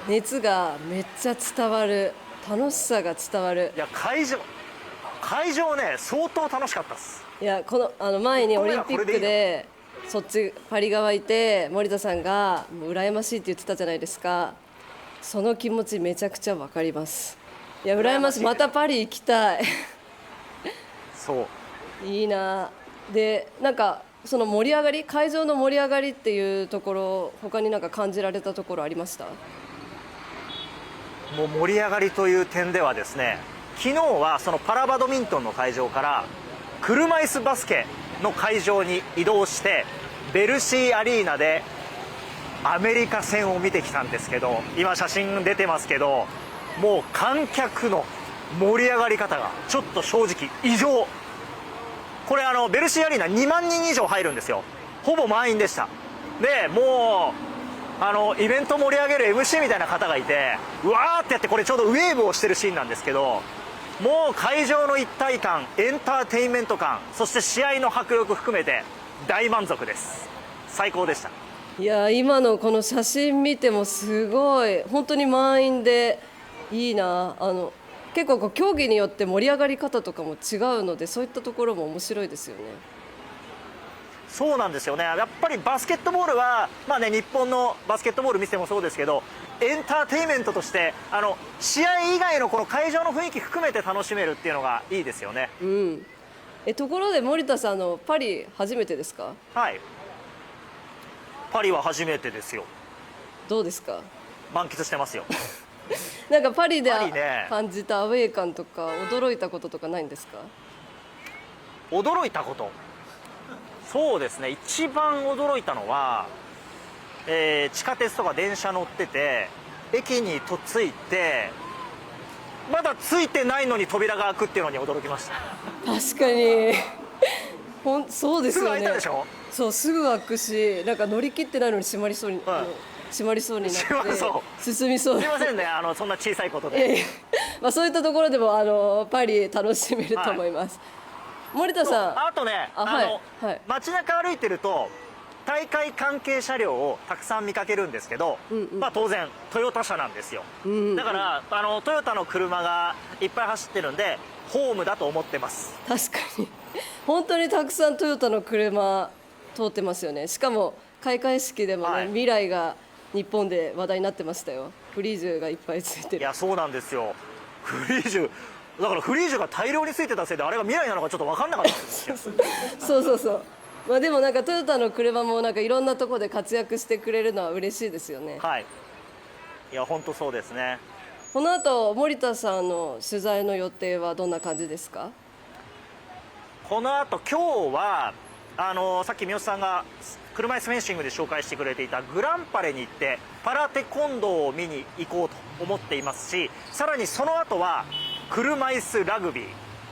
A: 熱がめっちゃ伝わる、楽しさが伝わる。
E: いや会場ね相当楽しかったです。
A: いやこの前にオリンピックでそっちパリ側いて森田さんがもう羨ましいって言ってたじゃないですか。その気持ちめちゃくちゃわかります。いや羨ましい。またパリ行きたい
E: そう
A: いいな。でなんかその盛り上がり、会場の盛り上がりっていうところ、他になんか感じられたところありました？
E: もう盛り上がりという点ではですね、昨日はそのパラバドミントンの会場から車椅子バスケの会場に移動してベルシーアリーナでアメリカ戦を見てきたんですけど、今写真出てますけど、もう観客の盛り上がり方がちょっと正直異常。これベルシーアリーナ2万人以上入るんですよ。ほぼ満員でした。でもうイベント盛り上げる MC みたいな方がいて、うわーってやって、これちょうどウェーブをしてるシーンなんですけど、もう会場の一体感、エンターテインメント感、そして試合の迫力含めて大満足です。最高でした。
A: いや今のこの写真見てもすごい本当に満員でいいな。結構こう競技によって盛り上がり方とかも違うので、そういったところも面白いですよね。
E: そうなんですよね。やっぱりバスケットボールは、まあね、日本のバスケットボール見てもそうですけど、エンターテインメントとして試合以外のこの会場の雰囲気含めて楽しめるっていうのがいいですよね。
A: うん。ところで森田さんパリ初めてですか？
E: はい、パリは初めてですよ。
A: どうですか？
E: 満喫してますよ
A: なんかパリで
E: パリね
A: 感じたアウェー感とか驚いたこととかないんですか？
E: 驚いたこと、そうですね、一番驚いたのは、地下鉄とか電車乗ってて駅に着いてまだついてないのに扉が開くっていうのに驚きました。
A: 確かにそうですよね。
E: すぐ開いたでしょ。
A: そうすぐ開くし、なんか乗り切ってないのに閉まりそうに、
E: はい
A: 閉まりそうになって
E: 閉まりそ
A: 進みそう。
E: すいませんね、そんな小さいことで。
A: いやいやまあそういったところでもパリ楽しめると思います。森田さん、
E: あとね、
A: はいはい
E: 街中歩いてると大会関係車両をたくさん見かけるんですけど、まあ当然トヨタ車なんですよ。だからトヨタの車がいっぱい走ってるんでホームだと思ってます。
A: 確かに本当にたくさんトヨタの車通ってますよね。しかも開会式でもね、
E: はい
A: 未来が日本で話題になってましたよ。フリージュがいっぱいついてる。
E: いやそうなんですよ。フリージュだからフリージュが大量についてたせいであれが未来なのかちょっと分かんなかったですよ
A: そうそうそう。まあでもなんかトヨタの車もなんかいろんなところで活躍してくれるのは嬉しいですよね。
E: はい、いや本当そうですね。
A: この後森田さんの取材の予定はどんな感じですか？
E: この後今日はさっき三好さんが車椅子フェンシングで紹介してくれていたグランパレに行ってパラテコンドーを見に行こうと思っていますし、さらにその後は車椅子ラグビ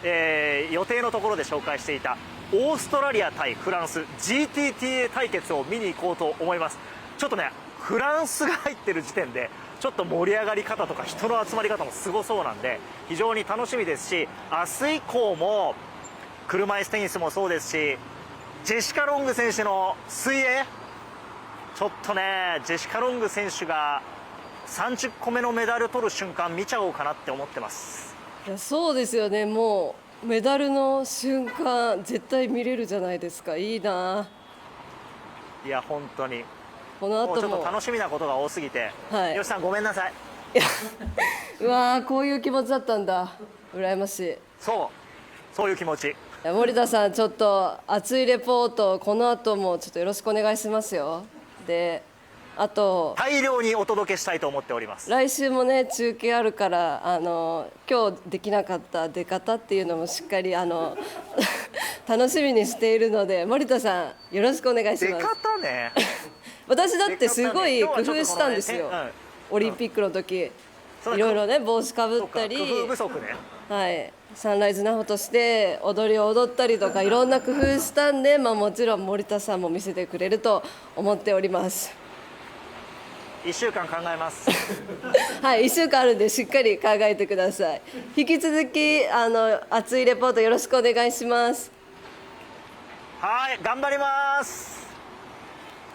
E: ー、予定のところで紹介していたオーストラリア対フランス GTTA 対決を見に行こうと思います。ちょっとねフランスが入ってる時点でちょっと盛り上がり方とか人の集まり方もすごそうなんで非常に楽しみですし、明日以降も車椅子テニスもそうですし、ジェシカ・ロング選手の水泳、ちょっとねジェシカ・ロング選手が30個目のメダル取る瞬間見ちゃおうかなって思ってます。
A: いやそうですよね。もうメダルの瞬間絶対見れるじゃないですか。いいな。
E: いや本当に
A: この後も
E: もうちょっと楽しみなことが多すぎて、
A: はい
E: 吉さんごめんなさい。
A: いやうわーこういう気持ちだったんだ。羨ましい。
E: そういう気持ち。
A: いや森田さんちょっと熱いレポートこの後もちょっとよろしくお願いしますよ。であと
E: 大量にお届けしたいと思っております。
A: 来週もね中継あるから今日できなかった出方っていうのもしっかり楽しみにしているので、森田さんよろしくお願いし
E: 出
A: ます。
E: 方ね。
A: 私だってすごい工夫したんですよ、
E: 今日はちょっとこのね
A: オリンピックの時、い
E: それ
A: ろいろね帽子かぶ
E: そうか
A: ったり、
E: 工夫不足ね。
A: はいサンライズナホとして踊りを踊ったりとかいろんな工夫したんで、もちろん森田さんも見せてくれると思っております。
E: 1週間考えます。
A: はい1週間あるんでしっかり考えてください。引き続き熱いレポートよろしくお願いします。
E: はい頑張ります。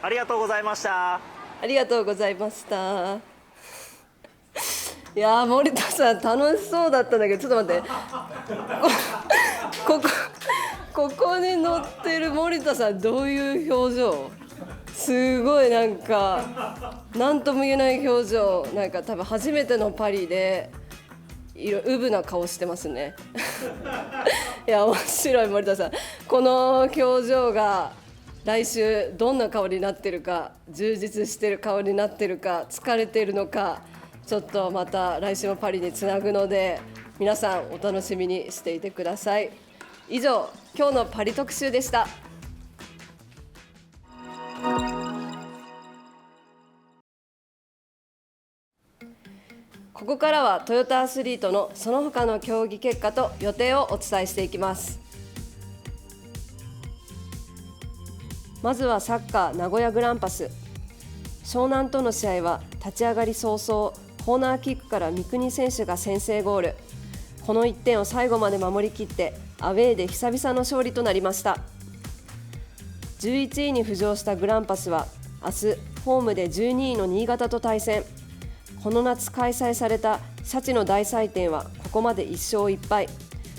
E: ありがとうございました。
A: ありがとうございました。いやー森田さん楽しそうだったんだけど、ちょっと待ってここに乗ってる森田さんどういう表情、すごいなんか何とも言えない表情、なんか多分初めてのパリでうぶな顔してますねいや面白い森田さん、この表情が来週どんな顔になってるか、充実してる顔になってるか、疲れてるのか、ちょっとまた来週もパリにつなぐので皆さんお楽しみにしていてください。以上今日のパリ特集でした。ここからはトヨタアスリートのその他の競技結果と予定をお伝えしていきます。まずはサッカー名古屋グランパス、湘南との試合は立ち上がり早々コーナーキックから三國選手が先制ゴール。この1点を最後まで守りきってアウェーで久々の勝利となりました。11位に浮上したグランパスは明日ホームで12位の新潟と対戦。この夏開催されたシャチの大祭典はここまで1勝1敗、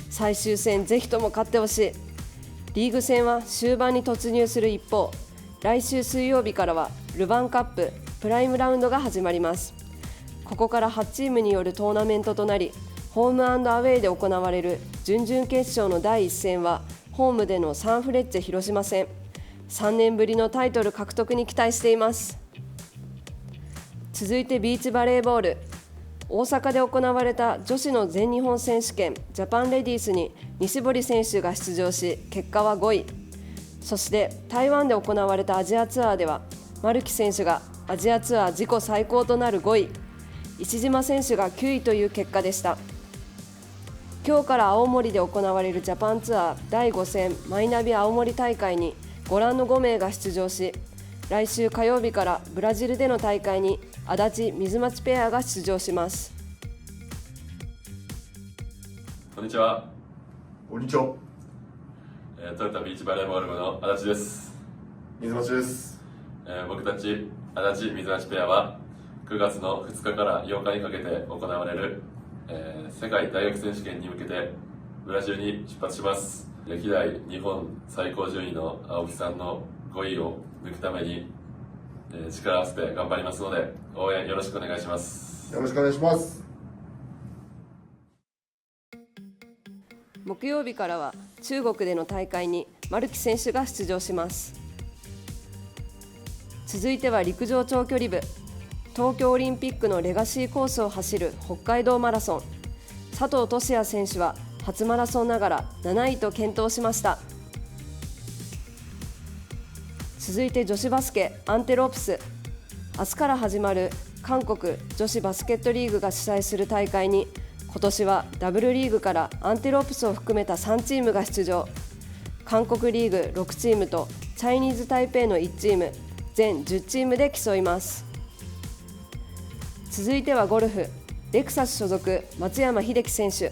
A: 最終戦ぜひとも勝ってほしい。リーグ戦は終盤に突入する一方、来週水曜日からはルヴァンカッププライムラウンドが始まります。ここから8チームによるトーナメントとなり、ホーム&アウェーで行われる準々決勝の第1戦はホームでのサンフレッチェ広島戦。3年ぶりのタイトル獲得に期待しています。続いてビーチバレーボール、大阪で行われた女子の全日本選手権ジャパンレディースに西堀選手が出場し、結果は5位。そして台湾で行われたアジアツアーでは丸木選手がアジアツアー自己最高となる5位、石島選手が9位という結果でした。今日から青森で行われるジャパンツアー第5戦マイナビ青森大会にご覧の5名が出場し、来週火曜日からブラジルでの大会に足立水町ペアが出場します。
G: こんにちは。
H: こんにちは。
G: トヨタビーチバレーボール部の足立です。
H: 水町です。
G: 僕たち足立水町ペアは9月の2日から8日にかけて行われる、世界大学選手権に向けてブラジルに出発します。歴代日本最高順位の青木さんの5位を抜くために、力を合わせて頑張りますので応援よろしくお願いします。
H: よろしくお願いします。
A: 木曜日からは中国での大会に丸木選手が出場します。続いては陸上長距離部、東京オリンピックのレガシーコースを走る北海道マラソン、佐藤俊哉選手は初マラソンながら7位と健闘しました。続いて女子バスケアンテロープス、明日から始まる韓国女子バスケットリーグが主催する大会に今年はダブルリーグからアンテロープスを含めた3チームが出場。韓国リーグ6チームとチャイニーズ台北の1チーム、全10チームで競います。続いてはゴルフ、レクサス所属松山英樹選手、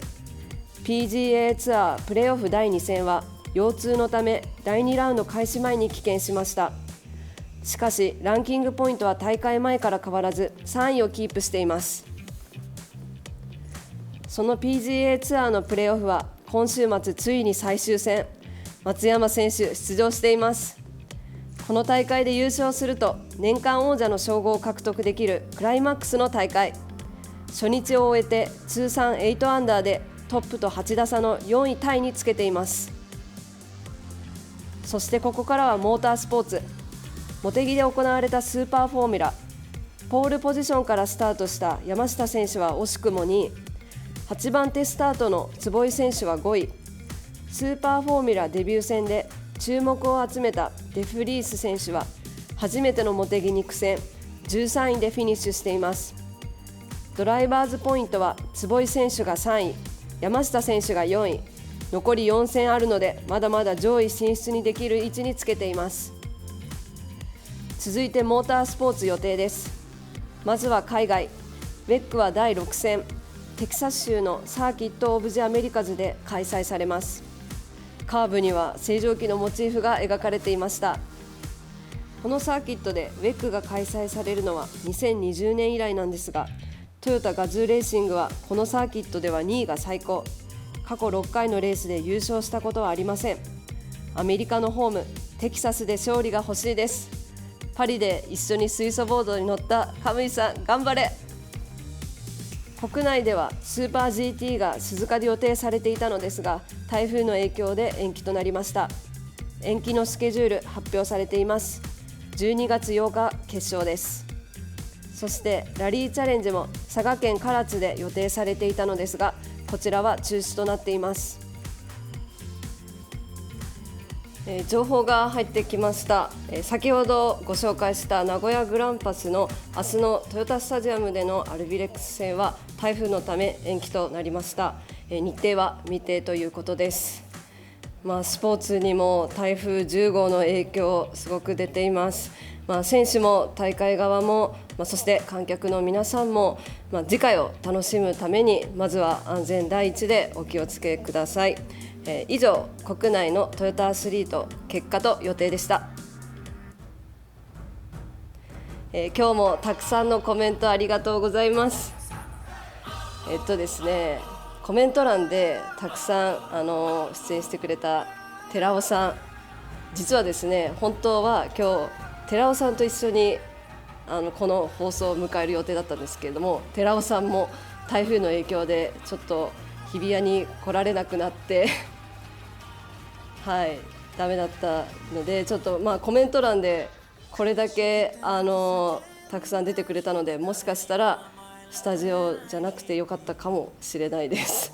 A: PGA ツアープレーオフ第2戦は腰痛のため第2ラウンド開始前に棄権しました。しかしランキングポイントは大会前から変わらず3位をキープしています。その PGA ツアーのプレーオフは今週末ついに最終戦、松山選手出場しています。この大会で優勝すると年間王者の称号を獲得できるクライマックスの大会。初日を終えて通算8アンダーでトップと8打差の4位タイにつけています。そしてここからはモータースポーツ、茂木で行われたスーパーフォーミュラ、ポールポジションからスタートした山下選手は惜しくも2位、8番手スタートの坪井選手は5位、スーパーフォーミュラデビュー戦で注目を集めたデフリース選手は初めての茂木に苦戦、13位でフィニッシュしています。ドライバーズポイントは坪井選手が3位、山下選手が4位、残り4戦あるのでまだまだ上位進出にできる位置につけています。続いてモータースポーツ予定です。まずは海外、WEC は第6戦、テキサス州のサーキット・オブ・ジ・アメリカズで開催されます。カーブには星条旗のモチーフが描かれていました。このサーキットで WEC が開催されるのは2020年以来なんですが、トヨタガズーレーシングはこのサーキットでは2位が最高、過去6回のレースで優勝したことはありません。アメリカのホームテキサスで勝利が欲しいです。パリで一緒に水素ボードに乗ったカムイさん頑張れ。国内ではスーパー GT が鈴鹿で予定されていたのですが、台風の影響で延期となりました。延期のスケジュール発表されています。12月8日決勝です。そしてラリーチャレンジも佐賀県唐津で予定されていたのですが、こちらは中止となっています。情報が入ってきました。先ほどご紹介した名古屋グランパスの明日のトヨタスタジアムでのアルビレックス戦は台風のため延期となりました。日程は未定ということです。スポーツにも台風10号の影響すごく出ています。選手も大会側も、そして観客の皆さんも、次回を楽しむためにまずは安全第一でお気をつけください。以上、国内のトヨタアスリート結果と予定でした。今日もたくさんのコメントありがとうございます。ですね、コメント欄でたくさん出演してくれた寺尾さん、実はですね、本当は今日寺尾さんと一緒にこの放送を迎える予定だったんですけれども、寺尾さんも台風の影響でちょっと日比谷に来られなくなってはい、ダメだったので、ちょっとコメント欄でこれだけたくさん出てくれたので、もしかしたらスタジオじゃなくてよかったかもしれないです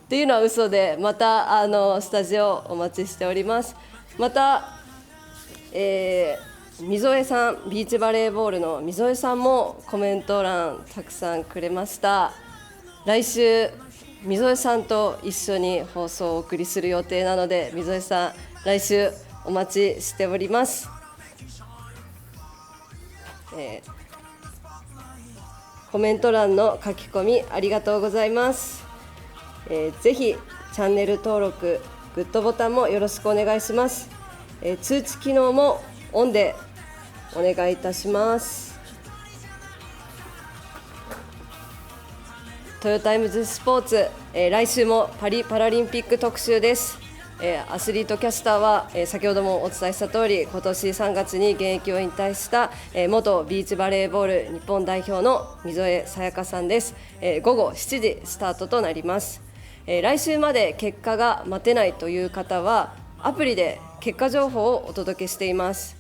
A: っていうのは嘘で、またスタジオお待ちしております。また、溝江さん、ビーチバレーボールの溝江さんもコメント欄たくさんくれました。来週溝江さんと一緒に放送をお送りする予定なので、溝江さん来週お待ちしております。コメント欄の書き込みありがとうございます。ぜひチャンネル登録、グッドボタンもよろしくお願いします。通知機能もオンでお願いいたします。トヨタイムズスポーツ、来週もパリパラリンピック特集です。アスリートキャスターは、先ほどもお伝えした通り、今年3月に現役を引退した、元ビーチバレーボール日本代表の溝江さやかさんです。午後7時スタートとなります。来週まで結果が待てないという方はアプリで結果情報をお届けしています。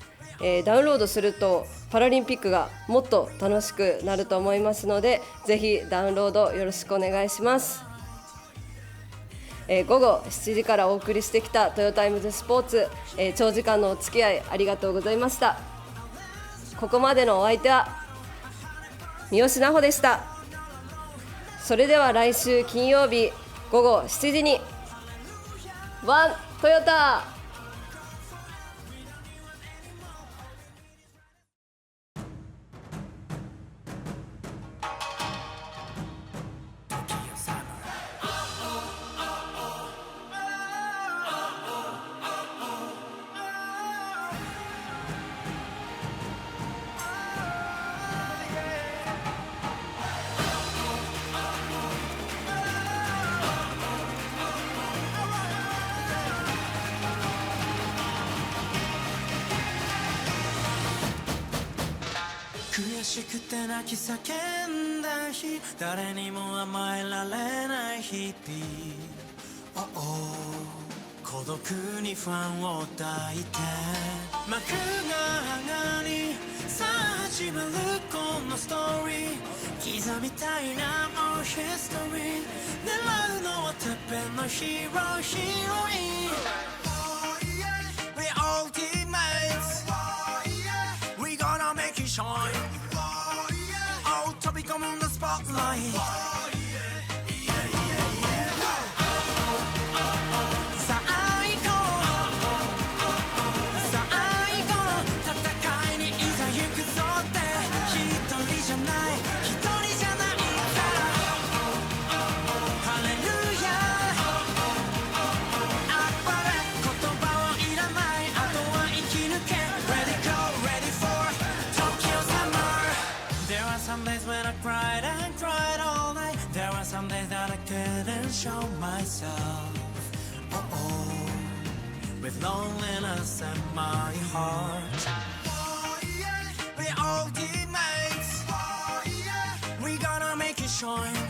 A: ダウンロードするとパラリンピックがもっと楽しくなると思いますので、ぜひダウンロードよろしくお願いします。午後7時からお送りしてきたトヨタイムズスポーツ、長時間のお付き合いありがとうございました。ここまでのお相手は三好奈穂でした。それでは来週金曜日午後7時にワントヨタ。
I: 悔しくて泣き叫んだ日、誰にも甘えられない日々、孤独にファンを抱いて幕が上がりさあ始まるこのストーリー刻みたいな Our history 狙うのはてっぺんのヒーローヒーロイン We ultimates We gonna make it shine Oh 飛び込むんだスポットライトSome days when I cried and cried all night There were some days that I couldn't show myself With loneliness in my heart We all teammates We gonna make it shine